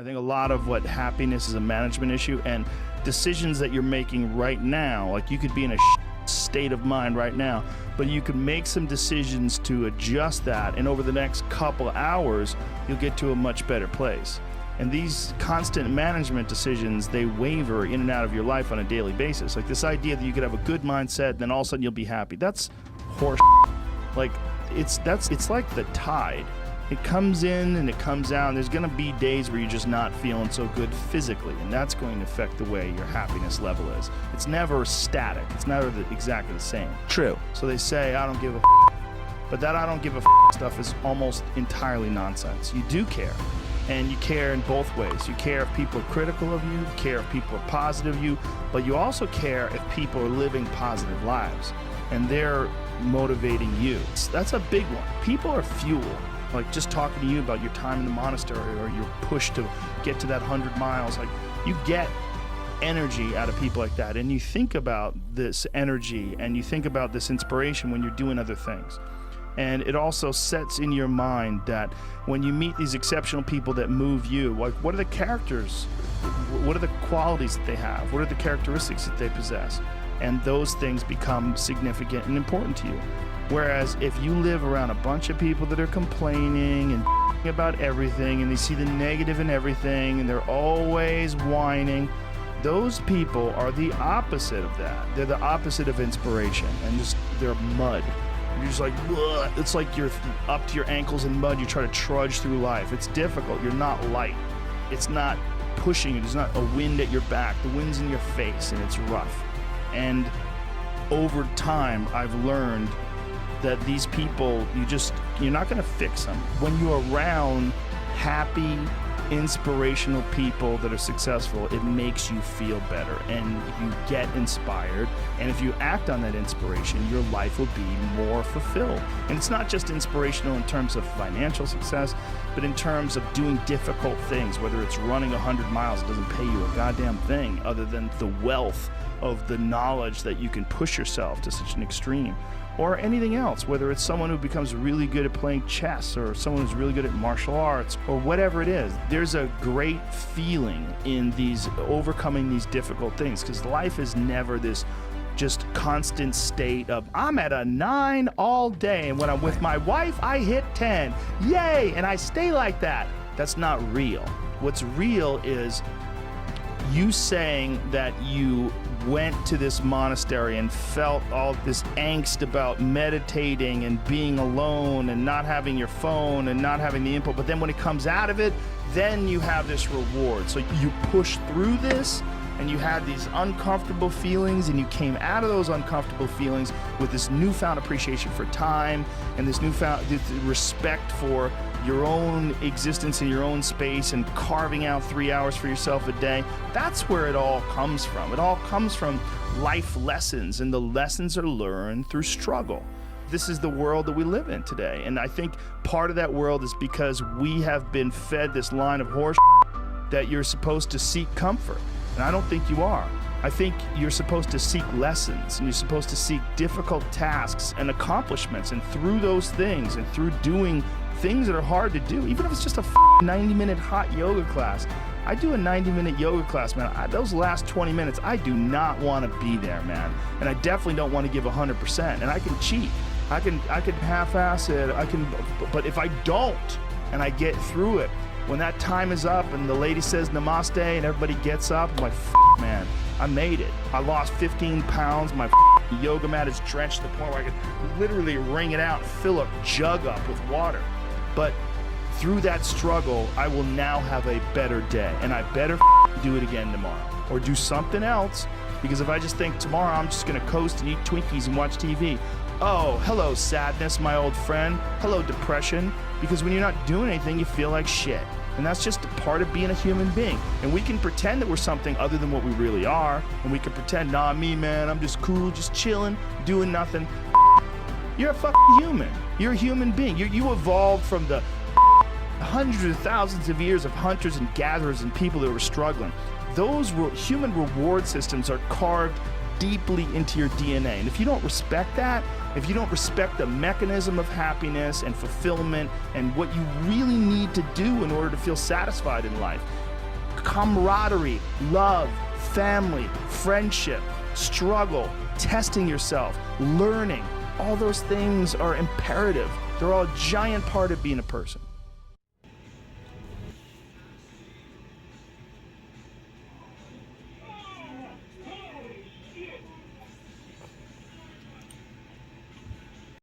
I think a lot of what happiness is a management issue, and decisions that you're making right now, like you could be in a state of mind right now, but you could make some decisions to adjust that, and over the next couple hours, you'll get to a much better place. And these constant management decisions, they waver in and out of your life on a daily basis. Like this idea that you could have a good mindset, then all of a sudden you'll be happy. That's horse. Like it's like the tide. It comes in and it comes out, and there's gonna be days where you're just not feeling so good physically, and that's going to affect the way your happiness level is. It's never static. It's never exactly the same. True. So they say, I don't give a but that I don't give a stuff is almost entirely nonsense. You do care, and you care in both ways. You care if people are critical of you, care if people are positive of you, but you also care if people are living positive lives, and they're motivating you. That's a big one. People are fuel. Like just talking to you about your time in the monastery or your push to get to that 100 miles, like you get energy out of people like that. And you think about this energy and you think about this inspiration when you're doing other things. And it also sets in your mind that when you meet these exceptional people that move you, like what are the characters? What are the qualities that they have? What are the characteristics that they possess? And those things become significant and important to you. Whereas if you live around a bunch of people that are complaining and about everything, and they see the negative in everything, and they're always whining, those people are the opposite of that. They're the opposite of inspiration, and just they're mud. You're just like, ugh. It's like you're up to your ankles in mud. You try to trudge through life. It's difficult. You're not light. It's not pushing you. There's not a wind at your back. The wind's in your face, and it's rough. And over time, I've learned that these people, you're not gonna fix them. When you're around happy, inspirational people that are successful, it makes you feel better and you get inspired. And if you act on that inspiration, your life will be more fulfilled. And it's not just inspirational in terms of financial success, but in terms of doing difficult things, whether it's running 100 miles, it doesn't pay you a goddamn thing other than the wealth of the knowledge that you can push yourself to such an extreme. Or anything else, whether it's someone who becomes really good at playing chess or someone who's really good at martial arts or whatever it is. There's a great feeling in these overcoming these difficult things, because life is never this just constant state of I'm at a 9 all day, and when I'm with my wife I hit 10, yay, and I stay like that. That's not real. What's real is you saying that you went to this monastery and felt all this angst about meditating and being alone and not having your phone and not having the input, but then when it comes out of it, then you have this reward. So you push through this and you had these uncomfortable feelings, and you came out of those uncomfortable feelings with this newfound appreciation for time and this newfound respect for your own existence in your own space and carving out 3 hours for yourself a day. That's where it all comes from. It all comes from life lessons, and the lessons are learned through struggle. This is the world that we live in today, and I think part of that world is because we have been fed this line of horse that you're supposed to seek comfort, and I don't think you are. I think you're supposed to seek lessons, and you're supposed to seek difficult tasks and accomplishments, and through those things and through doing things that are hard to do, even if it's just a 90-minute hot yoga class. I do a 90-minute yoga class, man. Those last 20 minutes, I do not want to be there, man. And I definitely don't want to give 100%. And I can cheat. I can half-ass it. But if I don't, and I get through it, when that time is up and the lady says namaste and everybody gets up, I'm like, man, I made it. I lost 15 pounds. My yoga mat is drenched to the point where I could literally wring it out and fill a jug up with water. But through that struggle, I will now have a better day, and I better do it again tomorrow or do something else, because if I just think tomorrow I'm just gonna coast and eat Twinkies and watch TV, oh, hello sadness, my old friend, hello depression, because when you're not doing anything, you feel like shit. And that's just a part of being a human being. And we can pretend that we're something other than what we really are, and we can pretend, nah, me, man, I'm just cool, just chilling, doing nothing. You're a fucking human. You're a human being. You evolved from the hundreds of thousands of years of hunters and gatherers and people that were struggling. Those human reward systems are carved deeply into your DNA. And if you don't respect that, if you don't respect the mechanism of happiness and fulfillment and what you really need to do in order to feel satisfied in life, camaraderie, love, family, friendship, struggle, testing yourself, learning. All those things are imperative. They're all a giant part of being a person.